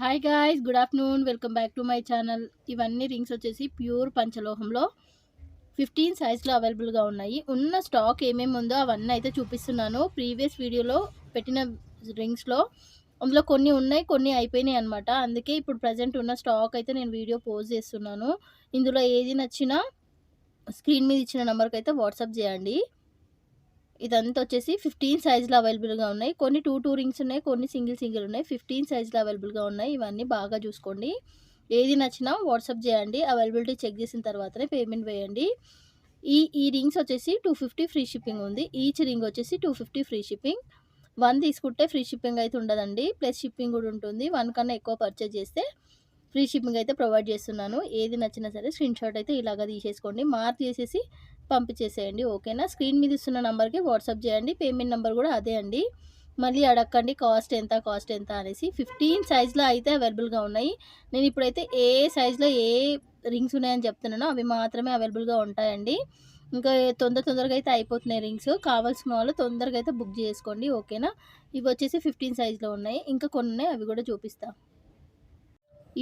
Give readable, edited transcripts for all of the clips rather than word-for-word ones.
Hi guys, good afternoon. Welcome back to my channel. ఇవన్నీ rings వచ్చేసి pure పంచలోహంలో 15 సైజ్లో అవైలబుల్గా ఉన్నాయి. ఉన్న స్టాక్ ఏమేమి ఉందో అవన్నీ అయితే చూపిస్తున్నాను. ప్రీవియస్ వీడియోలో పెట్టిన రింగ్స్లో అందులో కొన్ని ఉన్నాయి, కొన్ని అయిపోయినాయి అనమాట. అందుకే ఇప్పుడు ప్రజెంట్ ఉన్న స్టాక్ అయితే నేను వీడియో పోస్ట్ చేస్తున్నాను. ఇందులో ఏది నచ్చినా స్క్రీన్ మీద ఇచ్చిన నెంబర్కి అయితే వాట్సాప్ చేయండి. ఇదంతా వచ్చేసి 15 సైజ్లో అవైలబుల్గా ఉన్నాయి. కొన్ని 2 రింగ్స్ ఉన్నాయి, కొన్ని సింగిల్ ఉన్నాయి. 15 సైజ్లో అవైలబుల్గా ఉన్నాయి. ఇవన్నీ బాగా చూసుకోండి. ఏది నచ్చినా వాట్సాప్ చేయండి. అవైలబిలిటీ చెక్ చేసిన తర్వాతనే పేమెంట్ వేయండి. ఈ రింగ్స్ వచ్చేసి 250 ఫ్రీ షిప్పింగ్ ఉంది. ఈచ్ రింగ్ వచ్చేసి 250 ఫ్రీ షిప్పింగ్. 1 తీసుకుంటే ఫ్రీ షిప్పింగ్ అయితే ఉండదండి, ప్లస్ షిప్పింగ్ కూడా ఉంటుంది. 1 కన్నా ఎక్కువ పర్చేజ్ చేస్తే ఫ్రీ షిప్పింగ్ అయితే ప్రొవైడ్ చేస్తున్నాను. ఏది నచ్చినా సరే స్క్రీన్ షాట్ అయితే ఇలాగ తీసేసుకోండి, మార్క్ చేసేసి పంపించేసేయండి. ఓకేనా? స్క్రీన్ మీద ఇస్తున్న నెంబర్కి వాట్సాప్ చేయండి. పేమెంట్ నెంబర్ కూడా అదే అండి. మళ్ళీ అడగండి కాస్ట్ ఎంత అనేసి. 15 సైజ్లో అయితే అవైలబుల్గా ఉన్నాయి. నేను ఇప్పుడైతే ఏ సైజ్లో ఏ రింగ్స్ ఉన్నాయని చెప్తున్నానో అవి మాత్రమే అవైలబుల్గా ఉంటాయండి. ఇంకా తొందరగా అయితే అయిపోతున్నాయి రింగ్స్. కావాల్సిన వాళ్ళు తొందరగా అయితే బుక్ చేసుకోండి. ఓకేనా? ఇవి వచ్చేసి 15 సైజ్లో ఉన్నాయి. ఇంకా కొన్ని ఉన్నాయి, అవి కూడా చూపిస్తా.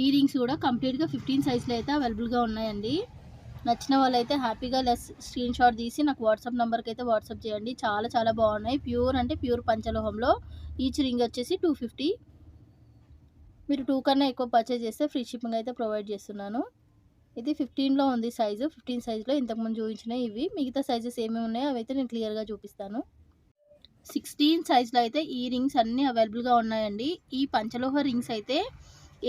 ఈ రింగ్స్ కూడా కంప్లీట్గా 15 సైజ్లో అయితే అవైలబుల్గా ఉన్నాయండి. నచ్చిన వాళ్ళైతే హ్యాపీగా స్క్రీన్ షాట్ తీసి నాకు వాట్సాప్ నెంబర్కి అయితే వాట్సాప్ చేయండి. చాలా బాగున్నాయి. ప్యూర్ అంటే ప్యూర్ పంచలోహంలో. ఈచ్ రింగ్ వచ్చేసి 250. మీరు 2 కన్నా ఎక్కువ పర్చేజ్ చేస్తే ఫ్రీ షిప్పింగ్ అయితే ప్రొవైడ్ చేస్తున్నాను. ఇది 15లో ఉంది సైజు. 15 సైజులో ఇంతకుముందు చూపించినాయి ఇవి. మిగతా సైజెస్ ఏమేమి ఉన్నాయో అవైతే నేను క్లియర్గా చూపిస్తాను. 16 సైజులో అయితే ఈ రింగ్స్ అన్నీ అవైలబుల్గా ఉన్నాయండి. ఈ పంచలోహ రింగ్స్ అయితే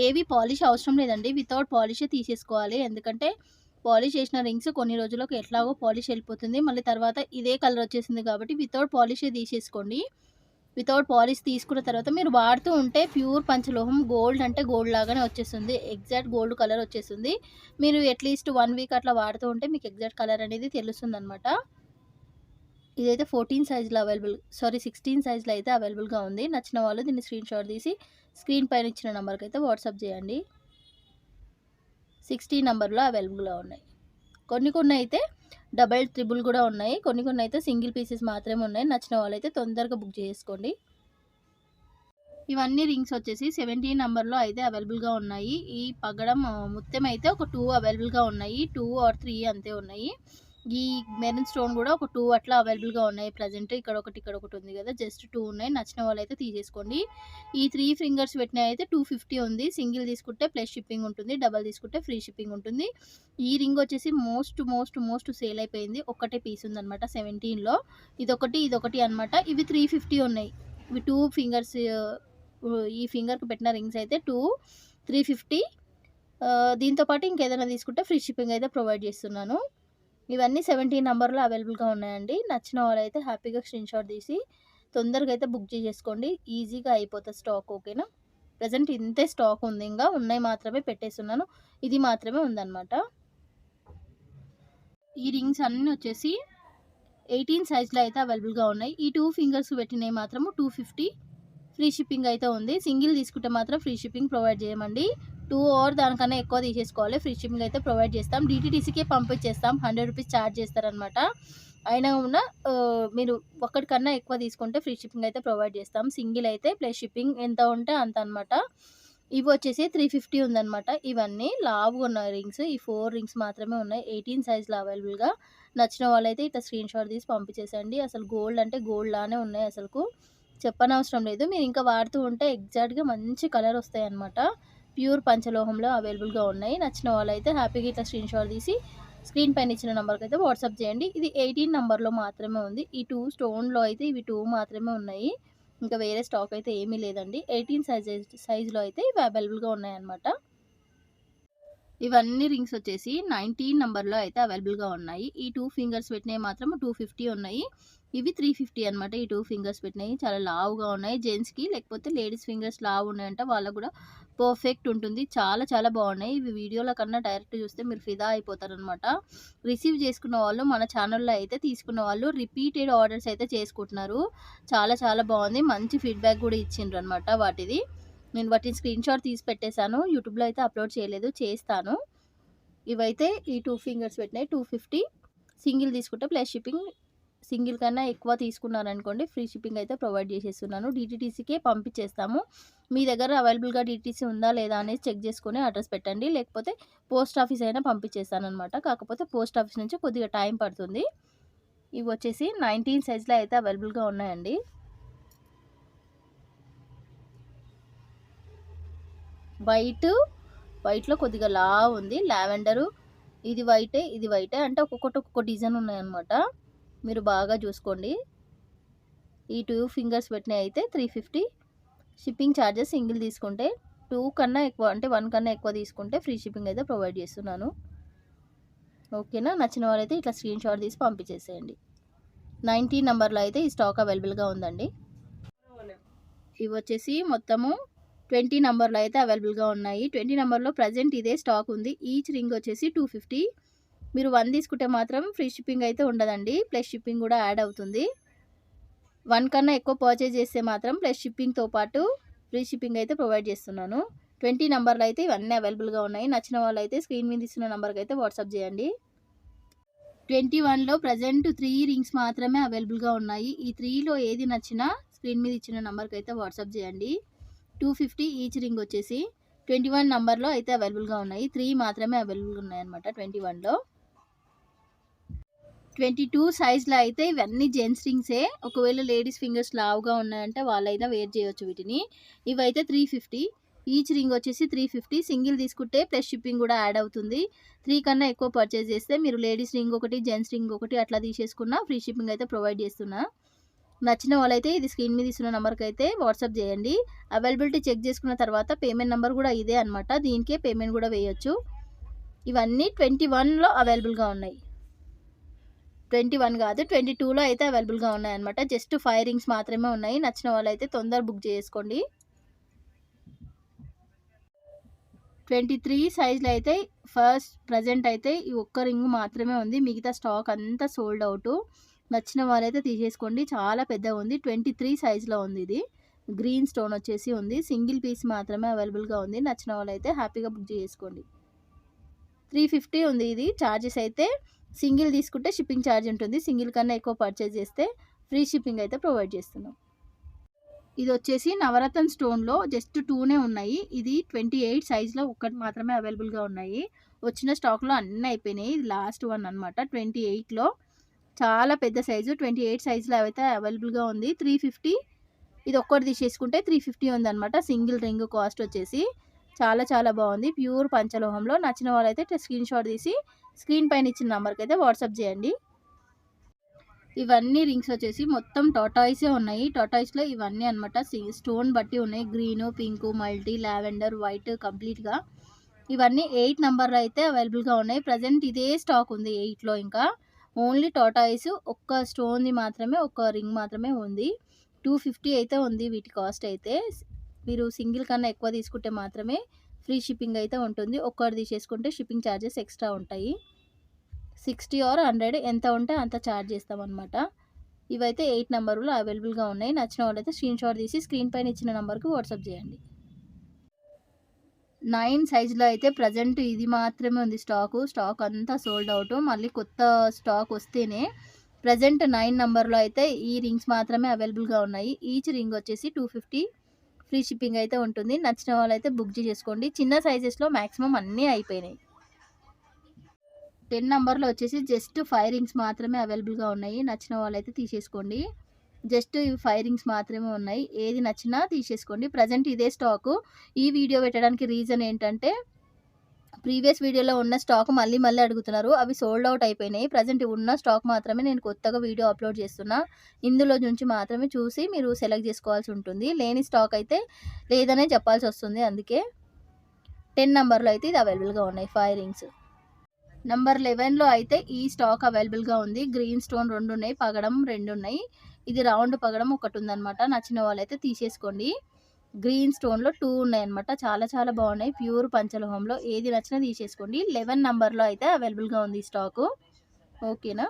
ఏవి పాలిష్ అవసరం లేదండి, వితౌట్ పాలిషే తీసేసుకోవాలి. ఎందుకంటే పాలిష్ చేసిన రింగ్స్ కొన్ని రోజులకు ఎట్లాగో పాలిష్ వెళ్ళిపోతుంది, మళ్ళీ తర్వాత ఇదే కలర్ వచ్చేసింది కాబట్టి వితౌట్ పాలిషే తీసేసుకోండి. వితౌట్ పాలిష్ తీసుకున్న తర్వాత మీరు వాడుతూ ఉంటే ప్యూర్ పంచలోహం గోల్డ్ అంటే గోల్డ్ లాగానే వచ్చేస్తుంది. ఎగ్జాక్ట్ గోల్డ్ కలర్ వచ్చేస్తుంది. మీరు అట్లీస్ట్ 1 వీక్ అట్లా వాడుతూ ఉంటే మీకు ఎగ్జాక్ట్ కలర్ అనేది తెలుస్తుంది అనమాట. ఇదైతే 16 సైజ్లో 16 సైజ్లో అయితే అవైలబుల్గా ఉంది. నచ్చిన వాళ్ళు దీన్ని స్క్రీన్ షాట్ తీసి స్క్రీన్ పైన ఇచ్చిన నెంబర్కి అయితే వాట్సాప్ చేయండి. 16 నెంబర్లో అవైలబుల్గా ఉన్నాయి. కొన్ని అయితే డబల్ ట్రిపుల్ కూడా ఉన్నాయి. కొన్ని అయితే సింగిల్ పీసెస్ మాత్రమే ఉన్నాయి. నచ్చిన వాళ్ళైతే తొందరగా బుక్ చేసుకోండి. ఇవన్నీ రింగ్స్ వచ్చేసి 17 నెంబర్లో అయితే అవైలబుల్గా ఉన్నాయి. ఈ పగడం మొత్తం అయితే ఒక 2 అవైలబుల్గా ఉన్నాయి. 2 ఆర్ 3 అంతే ఉన్నాయి. ఈ మెరూన్ స్టోన్ కూడా ఒక 2 అట్లా అవైలబుల్గా ఉన్నాయి ప్రజెంట్. ఇక్కడ ఒకటి ఉంది కదా, జస్ట్ 2 ఉన్నాయి. నచ్చిన వాళ్ళు అయితే తీసేసుకోండి. ఈ 3 ఫింగర్స్ పెట్టినవి అయితే 250 ఉంది. సింగిల్ తీసుకుంటే ప్లస్ షిప్పింగ్ ఉంటుంది, డబల్ తీసుకుంటే ఫ్రీ షిప్పింగ్ ఉంటుంది. ఈ రింగ్ వచ్చేసి మోస్ట్ సేల్ అయిపోయింది. ఒక్కటే పీస్ ఉందన్నమాట 17లో. ఇదొకటి అనమాట. ఇవి 350 ఉన్నాయి. ఇవి 2 ఫింగర్స్. ఈ ఫింగర్కి పెట్టిన రింగ్స్ అయితే 350. దీంతో పాటు ఇంకేదైనా తీసుకుంటే ఫ్రీ షిప్పింగ్ అయితే ప్రొవైడ్ చేస్తున్నాను. ఇవన్నీ 17 నెంబర్లో అవైలబుల్గా ఉన్నాయండి. నచ్చిన వాళ్ళైతే హ్యాపీగా స్క్రీన్ షాట్ తీసి తొందరగా అయితే బుక్ చేసేసుకోండి. ఈజీగా అయిపోతుంది స్టాక్. ఓకేనా? ప్రజెంట్ ఇంతే స్టాక్ ఉంది. ఇంకా ఉన్నాయి మాత్రమే పెట్టేస్తున్నాను. ఇది మాత్రమే ఉందన్నమాట. ఈ రింగ్స్ అన్నీ వచ్చేసి 18 సైజ్లో అయితే అవైలబుల్గా ఉన్నాయి. ఈ 2 ఫింగర్స్ పెట్టినవి మాత్రము 250 ఫ్రీ షిప్పింగ్ అయితే ఉంది. సింగిల్ తీసుకుంటే మాత్రం ఫ్రీ షిప్పింగ్ ప్రొవైడ్ చేయమండి. 2 ఆర్ దానికన్నా ఎక్కువ తీసేసుకోవాలి. ఫ్రీ షిప్పింగ్ అయితే ప్రొవైడ్ చేస్తాం. DTDCకే పంపించేస్తాం. 100 రూపీస్ ఛార్జ్ చేస్తారనమాట. అయినా కూడా మీరు ఒక్కటికన్నా ఎక్కువ తీసుకుంటే ఫ్రీ షిప్పింగ్ అయితే ప్రొవైడ్ చేస్తాం. సింగిల్ అయితే ప్లస్ షిప్పింగ్ ఎంత ఉంటే అంత అనమాట. ఇవి వచ్చేసి 350 ఉందన్నమాట. ఇవన్నీ లావుగా ఉన్న రింగ్స్. ఈ 4 రింగ్స్ మాత్రమే ఉన్నాయి. 18 సైజ్లో అవైలబుల్గా. నచ్చిన వాళ్ళైతే ఇట్లా స్క్రీన్ షాట్ తీసి పంపించేసండి. అసలు గోల్డ్ అంటే గోల్డ్ లానే ఉన్నాయి. అసలుకు చెప్పనవసరం లేదు. మీరు ఇంకా వాడుతూ ఉంటే ఎగ్జాక్ట్గా మంచి కలర్ వస్తాయి అన్నమాట. ప్యూర్ పంచలోహంలో అవైలబుల్గా ఉన్నాయి. నచ్చిన వాళ్ళైతే హ్యాపీగా ఇట్లా స్క్రీన్ షాట్ తీసి స్క్రీన్ పైన ఇచ్చిన నెంబర్కి అయితే వాట్సాప్ చేయండి. ఇది 18 నెంబర్లో మాత్రమే ఉంది. ఈ 2 స్టోన్లో అయితే ఇవి 2 మాత్రమే ఉన్నాయి. ఇంకా వేరే స్టాక్ అయితే ఏమీ లేదండి. 18 సైజులో అయితే ఇవి అవైలబుల్గా ఉన్నాయన్నమాట. ఇవన్నీ రింగ్స్ వచ్చేసి 19 నెంబర్లో అయితే అవైలబుల్గా ఉన్నాయి. ఈ 2 ఫింగర్స్ పెట్టినవి మాత్రం 250 ఉన్నాయి. ఇవి 350 అనమాట. ఈ 2 ఫింగర్స్ పెట్టినవి చాలా లావుగా ఉన్నాయి. జెంట్స్కి లేకపోతే లేడీస్ ఫింగర్స్ లావు ఉన్నాయంట వాళ్ళకు కూడా పర్ఫెక్ట్ ఉంటుంది. చాలా బాగున్నాయి. ఇవి వీడియోల కన్నా డైరెక్ట్ చూస్తే మీరు ఫిదా అయిపోతారనమాట. రిసీవ్ చేసుకున్న వాళ్ళు మన ఛానల్లో అయితే తీసుకున్న వాళ్ళు రిపీటెడ్ ఆర్డర్స్ అయితే చేసుకుంటున్నారు. చాలా బాగుంది. మంచి ఫీడ్బ్యాక్ కూడా ఇచ్చిండ్రు అనమాట వాటిది. నేను వాటిని స్క్రీన్ షాట్ తీసి పెట్టేశాను. యూట్యూబ్లో అయితే అప్లోడ్ చేయలేదు, చేస్తాను. ఇవైతే ఈ 2 ఫింగర్స్ పెట్టినాయి 250. సింగిల్ తీసుకుంటే ప్లస్ షిప్పింగ్ సింగిల్ కన్నా ఎక్కువ తీసుకున్నారనుకోండి ఫ్రీ షిప్పింగ్ అయితే ప్రొవైడ్ చేసేస్తున్నాను. DTDCకే పంపించేస్తాము. మీ దగ్గర అవైలబుల్‌గా DTDC ఉందా లేదా అనేది చెక్ చేసుకొని అడ్రస్ పెట్టండి. లేకపోతే పోస్ట్ ఆఫీస్ అయినా పంపించేస్తాననమాట. కాకపోతే పోస్ట్ ఆఫీస్ నుంచి కొద్దిగా టైం పడుతుంది. ఇవి వచ్చేసి 19 సైజ్‌లో అయితే అవైలబుల్‌గా ఉన్నాయండి. వైట్‌లో కొద్దిగా లావు ఉంది. లావెండరు ఇది వైటే అంటే ఒక్కొక్కటి ఒక్కొక్క డిజైన్ ఉన్నాయన్నమాట. మీరు బాగా చూసుకోండి. ఈ 2 ఫింగర్స్ పెట్టినవి అయితే 350. షిప్పింగ్ ఛార్జెస్ సింగిల్ తీసుకుంటే 2 కన్నా ఎక్కువ అంటే 1 కన్నా ఎక్కువ తీసుకుంటే ఫ్రీ షిప్పింగ్ అయితే ప్రొవైడ్ చేస్తున్నాను. ఓకేనా? నచ్చిన వాళ్ళైతే ఇట్లా స్క్రీన్ షాట్ తీసి పంపించేసేయండి. 19 నెంబర్లో అయితే ఈ స్టాక్ అవైలబుల్గా ఉందండి. ఇవి వచ్చేసి మొత్తము 20 నెంబర్లో అయితే అవైలబుల్గా ఉన్నాయి. 20 నెంబర్లో ప్రజెంట్ ఇదే స్టాక్ ఉంది. ఈచ్ రింగ్ వచ్చేసి 250. మీరు 1 తీసుకుంటే మాత్రం ఫ్రీ షిప్పింగ్ అయితే ఉండదండి. ప్లస్ షిప్పింగ్ కూడా యాడ్ అవుతుంది. 1 కన్నా ఎక్కువ పర్చేజ్ చేస్తే మాత్రం ప్లస్ షిప్పింగ్తో పాటు ఫ్రీ షిప్పింగ్ అయితే ప్రొవైడ్ చేస్తున్నాను. 20 నెంబర్లో అయితే ఇవన్నీ అవైలబుల్గా ఉన్నాయి. నచ్చిన వాళ్ళు అయితే స్క్రీన్ మీద ఇస్తున్న నెంబర్కి అయితే వాట్సాప్ చేయండి. 21లో ప్రజెంట్ 3 రింగ్స్ మాత్రమే అవైలబుల్గా ఉన్నాయి. ఈ 3లో ఏది నచ్చినా స్క్రీన్ మీద ఇచ్చిన నెంబర్కి అయితే వాట్సాప్ చేయండి. 250 ఈచ్ రింగ్ వచ్చేసి 21 నెంబర్లో అయితే అవైలబుల్గా ఉన్నాయి. 3 మాత్రమే అవైలబుల్గా ఉన్నాయన్నమాట 21లో. 22 సైజ్లో అయితే ఇవన్నీ జెంట్స్ రింగ్సే. ఒకవేళ లేడీస్ ఫింగర్స్ లావుగా ఉన్నాయంటే వాళ్ళైనా వేర్ చేయొచ్చు వీటిని. ఇవైతే 350. ఈచ్ రింగ్ వచ్చేసి 350. సింగిల్ తీసుకుంటే ప్లస్ షిప్పింగ్ కూడా యాడ్ అవుతుంది. 3 కన్నా ఎక్కువ పర్చేజ్ చేస్తే మీరు లేడీస్ రింగ్ ఒకటి, జెంట్స్ రింగ్ ఒకటి అట్లా తీసేసుకున్న ఫ్రీ షిప్పింగ్ అయితే ప్రొవైడ్ చేస్తున్నా. నచ్చిన వాళ్ళైతే ఇది స్క్రీన్ మీద ఇస్తున్న నెంబర్కి అయితే వాట్సాప్ చేయండి. అవైలబిలిటీ చెక్ చేసుకున్న తర్వాత పేమెంట్ నెంబర్ కూడా ఇదే అనమాట. దీనికే పేమెంట్ కూడా వేయొచ్చు. ఇవన్నీ 21లో అవైలబుల్గా ఉన్నాయి. 21 కాదు 22లో అయితే అవైలబుల్గా ఉన్నాయన్నమాట. జస్ట్ 5 రింగ్స్ మాత్రమే ఉన్నాయి. నచ్చిన వాళ్ళైతే తొందర బుక్ చేసుకోండి. 23 సైజ్లో అయితే ప్రజెంట్ అయితే ఈ ఒక్క రింగ్ మాత్రమే ఉంది. మిగతా స్టాక్ అంతా సోల్డ్ అవుట్. నచ్చిన వాళ్ళైతే తీసేసుకోండి. చాలా పెద్దగా ఉంది. 23 సైజ్లో ఉంది. ఇది గ్రీన్ స్టోన్ వచ్చేసి ఉంది. సింగిల్ పీస్ మాత్రమే అవైలబుల్గా ఉంది. నచ్చిన వాళ్ళైతే హ్యాపీగా బుక్ చేసుకోండి. 350 ఉంది. ఇది ఛార్జెస్ అయితే సింగిల్ తీసుకుంటే షిప్పింగ్ ఛార్జ్ ఉంటుంది. సింగిల్ కన్నా ఎక్కువ పర్చేజ్ చేస్తే ఫ్రీ షిప్పింగ్ అయితే ప్రొవైడ్ చేస్తున్నాం. ఇది వచ్చేసి నవరత్న స్టోన్లో జస్ట్ 2నే ఉన్నాయి. ఇది 28 సైజ్లో ఒక్కటి మాత్రమే అవైలబుల్గా ఉన్నాయి. వచ్చిన స్టాక్లో అన్నీ అయిపోయినాయి. ఇది లాస్ట్ వన్ అనమాట. 28లో చాలా పెద్ద సైజు 28 సైజులో అయితే అవైలబుల్గా ఉంది. 350. ఇది ఒక్కటి తీసేసుకుంటే 350 ఉందన్నమాట. సింగిల్ రింగ్ కాస్ట్ వచ్చేసి చాలా చాలా బాగుంది. ప్యూర్ పంచలోహంలో. నచ్చిన వాళ్ళైతే స్క్రీన్ షాట్ తీసి స్క్రీన్ పైన ఇచ్చిన నెంబర్కి అయితే వాట్సాప్ చేయండి. ఇవన్నీ రింగ్స్ వచ్చేసి మొత్తం టాటాయిసే ఉన్నాయి. టాటాయిస్లో ఇవన్నీ అనమాట స్టోన్ బట్టి ఉన్నాయి. Green, pink, multi, lavender, white కంప్లీట్గా ఇవన్నీ 8 నెంబర్లో అయితే అవైలబుల్గా ఉన్నాయి. ప్రజెంట్ ఇదే స్టాక్ ఉంది 8లో. ఇంకా ఓన్లీ టాటాయిస్ ఒక్క స్టోన్ది మాత్రమే, ఒక్క రింగ్ మాత్రమే ఉంది. 250 అయితే ఉంది వీటి కాస్ట్ అయితే. మీరు సింగిల్ కన్నా ఎక్కువ తీసుకుంటే మాత్రమే ఫ్రీ షిప్పింగ్ అయితే ఉంటుంది. ఒక్కటి తీసేసుకుంటే షిప్పింగ్ ఛార్జెస్ ఎక్స్ట్రా ఉంటాయి. 60 or 100 ఎంత ఉంటే అంత ఛార్జ్ చేస్తామన్నమాట. ఇవైతే 8 నెంబర్లో అవైలబుల్గా ఉన్నాయి. నచ్చిన వాళ్ళైతే స్క్రీన్ షాట్ తీసి స్క్రీన్ పైన ఇచ్చిన నెంబర్కి వాట్సాప్ చేయండి. 9 సైజులో అయితే ప్రజెంట్ ఇది మాత్రమే ఉంది స్టాక్ అంతా సోల్డ్ అవుట్. మళ్ళీ కొత్త స్టాక్ వస్తేనే. ప్రజెంట్ 9 నెంబర్లో అయితే ఈ రింగ్స్ మాత్రమే అవైలబుల్గా ఉన్నాయి. ఈచ్ రింగ్ వచ్చేసి 250. ఫ్రీ షిప్పింగ్ అయితే ఉంటుంది. నచ్చిన వాళ్ళైతే బుక్ చేసుకోండి. చిన్న సైజెస్లో మ్యాక్సిమం అన్నీ అయిపోయినాయి. 10 నెంబర్లో వచ్చేసి జస్ట్ 5 రింగ్స్ మాత్రమే అవైలబుల్గా ఉన్నాయి. నచ్చిన వాళ్ళైతే తీసేసుకోండి. జస్ట్ ఇవి 5 రింగ్స్ మాత్రమే ఉన్నాయి. ఏది నచ్చినా తీసేసుకోండి. ప్రజెంట్ ఇదే స్టాకు. ఈ వీడియో పెట్టడానికి రీజన్ ఏంటంటే ప్రీవియస్ వీడియోలో ఉన్న స్టాక్ మళ్ళీ అడుగుతున్నారు. అవి సోల్డ్ అవుట్ అయిపోయినాయి. ప్రజెంట్ ఉన్న స్టాక్ మాత్రమే నేను కొత్తగా వీడియో అప్లోడ్ చేస్తున్నా. ఇందులో నుంచి మాత్రమే చూసి మీరు సెలెక్ట్ చేసుకోవాల్సి ఉంటుంది. లేని స్టాక్ అయితే లేదనే చెప్పాల్సి వస్తుంది. అందుకే 10 నెంబర్లో అయితే ఇది అవైలబుల్గా ఉన్నాయి 5 రింగ్స్. నెంబర్ 11లో అయితే ఈ స్టాక్ అవైలబుల్గా ఉంది. గ్రీన్ స్టోన్ 2 ఉన్నాయి. పగడం 2 ఉన్నాయి. ఇది రౌండ్ పగడం ఒకటి ఉందన్నమాట. నచ్చిన వాళ్ళైతే తీసేసుకోండి. గ్రీన్ స్టోన్లో 2 ఉన్నాయన్నమాట. చాలా చాలా బాగున్నాయి. ప్యూర్ పంచలోహంలో. ఏది నచ్చినా తీసేసుకోండి. 11 నెంబర్లో అయితే అవైలబుల్గా ఉంది ఈ స్టాకు. ఓకేనా?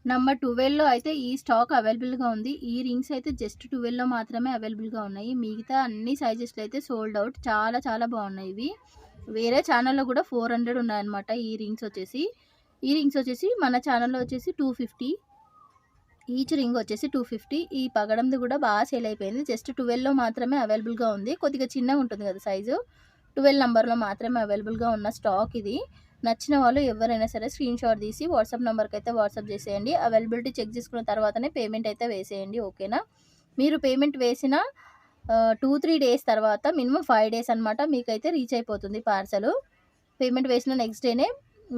నెంబర్ 12లో అయితే ఈ స్టాక్ అవైలబుల్గా ఉంది. ఈ రింగ్స్ అయితే జస్ట్ 12లో మాత్రమే అవైలబుల్గా ఉన్నాయి. మిగతా అన్ని సైజెస్లో అయితే సోల్డ్ అవుట్. చాలా చాలా బాగున్నాయి ఇవి. వేరే ఛానల్లో కూడా 400 ఉన్నాయన్నమాట ఈ రింగ్స్ వచ్చేసి. మన ఛానల్లో వచ్చేసి 250. ఈచ్ రింగ్ వచ్చేసి 250. ఈ పగడంది కూడా బాగా సేల్ అయిపోయింది. జస్ట్ 12లో మాత్రమే అవైలబుల్గా ఉంది. కొద్దిగా చిన్నగా ఉంటుంది కదా సైజు. 12 నంబర్లో మాత్రమే అవైలబుల్గా ఉన్న స్టాక్ ఇది. నచ్చిన వాళ్ళు ఎవరైనా సరే స్క్రీన్ షాట్ తీసి వాట్సాప్ నెంబర్కి అయితే వాట్సాప్ చేసేయండి. అవైలబిలిటీ చెక్ చేసుకున్న తర్వాతనే పేమెంట్ అయితే వేసేయండి. ఓకేనా? మీరు పేమెంట్ వేసిన 2-3 డేస్ తర్వాత మినిమం 5 డేస్ అనమాట మీకైతే రీచ్ అయిపోతుంది పార్సలు. పేమెంట్ వేసిన నెక్స్ట్ డేనే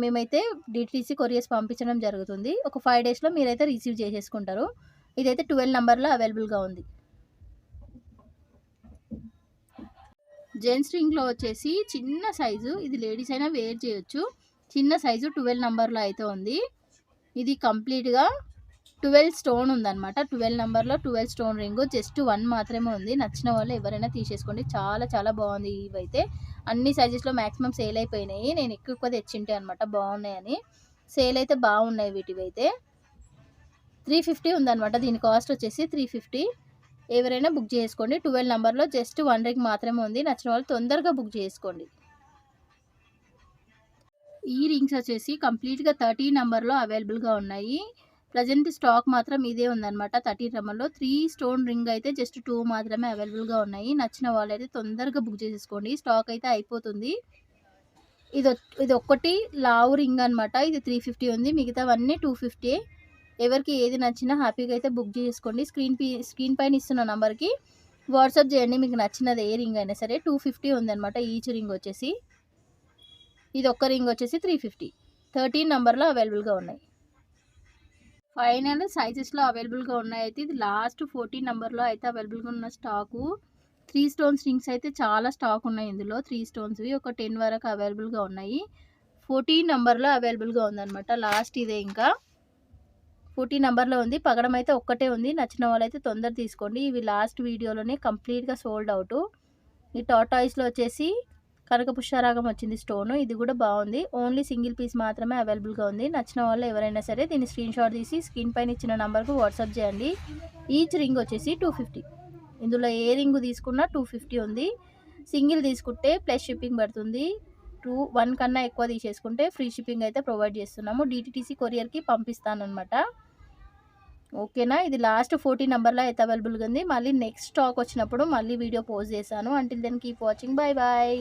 మేమైతే డిటీసీ కొరియర్స్ పంపించడం జరుగుతుంది. ఒక 5 డేస్లో మీరైతే రిసీవ్ చేసేసుకుంటారు. ఇదైతే 12 నంబర్లో అవైలబుల్గా ఉంది. జెంట్స్ రింగ్లో వచ్చేసి చిన్న సైజు, ఇది లేడీస్ అయినా వేర్ చేయొచ్చు. చిన్న సైజు 12 నంబర్లో అయితే ఉంది. ఇది కంప్లీట్గా 12 స్టోన్ ఉందన్నమాట. 12 నంబర్లో 12 స్టోన్ రింగ్. జస్ట్ 1 మాత్రమే ఉంది. నచ్చిన వాళ్ళు ఎవరైనా తీసేసుకోండి. చాలా చాలా బాగుంది. ఇవైతే అన్ని సైజెస్లో మ్యాక్సిమం సేల్ అయిపోయినాయి. నేను ఎక్కువ తెచ్చింటే అనమాట, బాగున్నాయని. సేల్ అయితే బాగున్నాయి వీటివైతే. 350 ఉందన్నమాట. దీని కాస్ట్ వచ్చేసి 350. ఎవరైనా బుక్ చేసుకోండి. 12 నంబర్లో జస్ట్ 1 రింగ్ మాత్రమే ఉంది. నచ్చిన వాళ్ళు తొందరగా బుక్ చేసుకోండి. ఈ రింగ్స్ వచ్చేసి కంప్లీట్గా 13 నంబర్లో అవైలబుల్గా ఉన్నాయి. ప్రజెంట్ స్టాక్ మాత్రం ఇదే ఉందన్నమాట. 13 నంబర్లో 3 స్టోన్ రింగ్ అయితే జస్ట్ 2 మాత్రమే అవైలబుల్గా ఉన్నాయి. నచ్చిన వాళ్ళు అయితే తొందరగా బుక్ చేసేసుకోండి. స్టాక్ అయితే అయిపోతుంది. ఇది ఒక్కటి లావు రింగ్ అనమాట. ఇది 350 ఉంది. మిగతావన్నీ 250. ఎవరికి ఏది నచ్చినా హ్యాపీగా అయితే బుక్ చేసుకోండి. స్క్రీన్ పైన ఇస్తున్న నెంబర్కి వాట్సాప్ చేయండి. మీకు నచ్చినది ఏ రింగ్ అయినా సరే. 250 ఉందన్నమాట ఈచ్ రింగ్ వచ్చేసి. ఇది ఒక్క రింగ్ వచ్చేసి 350. 13 నంబర్లో అవైలబుల్గా ఉన్నాయి. ఫైనల్ సైజెస్లో అవైలబుల్గా ఉన్నాయి. అయితే ఇది లాస్ట్ 14 నంబర్లో అయితే అవైలబుల్గా ఉన్న స్టాకు. 3 స్టోన్స్ రింగ్స్ అయితే చాలా స్టాక్ ఉన్నాయి ఇందులో. 3 స్టోన్స్వి ఒక 10 వరకు అవైలబుల్గా ఉన్నాయి. 14 నంబర్లో అవైలబుల్గా ఉందన్నమాట. లాస్ట్ ఇదే ఇంకా 14 నంబర్లో ఉంది. పగడం అయితే ఒక్కటే ఉంది. నచ్చిన వాళ్ళైతే తొందర తీసుకోండి. ఇవి లాస్ట్ వీడియోలోనే కంప్లీట్గా సోల్డ్ అవుట్. ఈ టాటాయిస్లో వచ్చేసి కనక పుష్పరాగం వచ్చింది స్టోను. ఇది కూడా బాగుంది. ఓన్లీ సింగిల్ పీస్ మాత్రమే అవైలబుల్గా ఉంది. నచ్చిన వాళ్ళు ఎవరైనా సరే దీన్ని స్క్రీన్ షాట్ తీసి స్క్రీన్ పైన ఇచ్చిన నెంబర్కు వాట్సాప్ చేయండి. ఈచ్ రింగ్ వచ్చేసి 250. ఇందులో ఏ రింగ్ తీసుకున్నా 250 ఉంది. సింగిల్ తీసుకుంటే ప్లస్ షిప్పింగ్ పడుతుంది. 1 కన్నా ఎక్కువ తీసేసుకుంటే ఫ్రీ షిప్పింగ్ అయితే ప్రొవైడ్ చేస్తున్నాము. డిటీసీ కొరియర్కి పంపిస్తాను అనమాట. ఓకేనా? ఇది లాస్ట్ 14 నంబర్లో అయితే అవైలబుల్గా ఉంది. మళ్ళీ నెక్స్ట్ స్టాక్ వచ్చినప్పుడు మళ్ళీ వీడియో పోస్ట్ చేశాను. Until then keep watching. Bye bye.